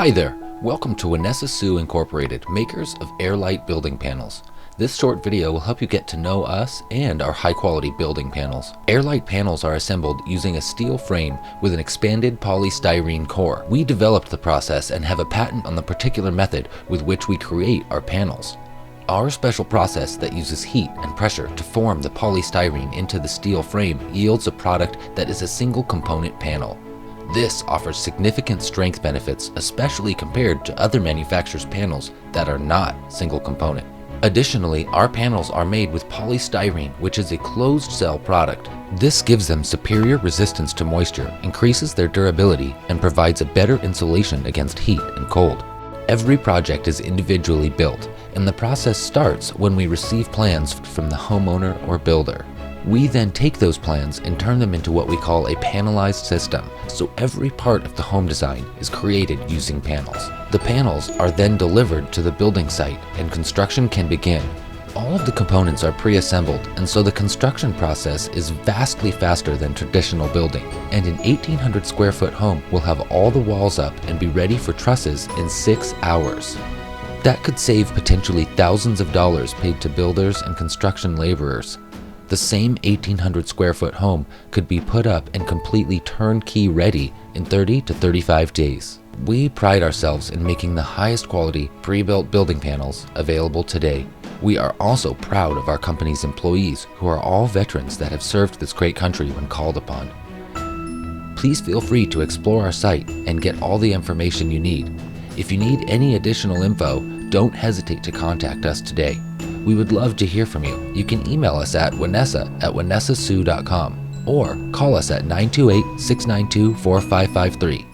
Hi there, welcome to Wanessa-Sue Incorporated, makers of AirLight building panels. This short video will help you get to know us and our high-quality building panels. AirLight panels are assembled using a steel frame with an expanded polystyrene core. We developed the process and have a patent on the particular method with which we create our panels. Our special process that uses heat and pressure to form the polystyrene into the steel frame yields a product that is a single component panel. This offers significant strength benefits, especially compared to other manufacturers' panels that are not single component. Additionally, our panels are made with polystyrene, which is a closed cell product. This gives them superior resistance to moisture, increases their durability, and provides a better insulation against heat and cold. Every project is individually built, and the process starts when we receive plans from the homeowner or builder. We then take those plans and turn them into what we call a panelized system, so every part of the home design is created using panels. The panels are then delivered to the building site and construction can begin. All of the components are pre-assembled, and so the construction process is vastly faster than traditional building, and an 1,800 square foot home will have all the walls up and be ready for trusses in 6 hours. That could save potentially thousands of dollars paid to builders and construction laborers. The same 1,800 square foot home could be put up and completely turnkey ready in 30 to 35 days. We pride ourselves in making the highest quality pre-built building panels available today. We are also proud of our company's employees, who are all veterans that have served this great country when called upon. Please feel free to explore our site and get all the information you need. If you need any additional info, don't hesitate to contact us today. We would love to hear from you. You can email us at wanessa@wanessasue.com or call us at 928-692-4553.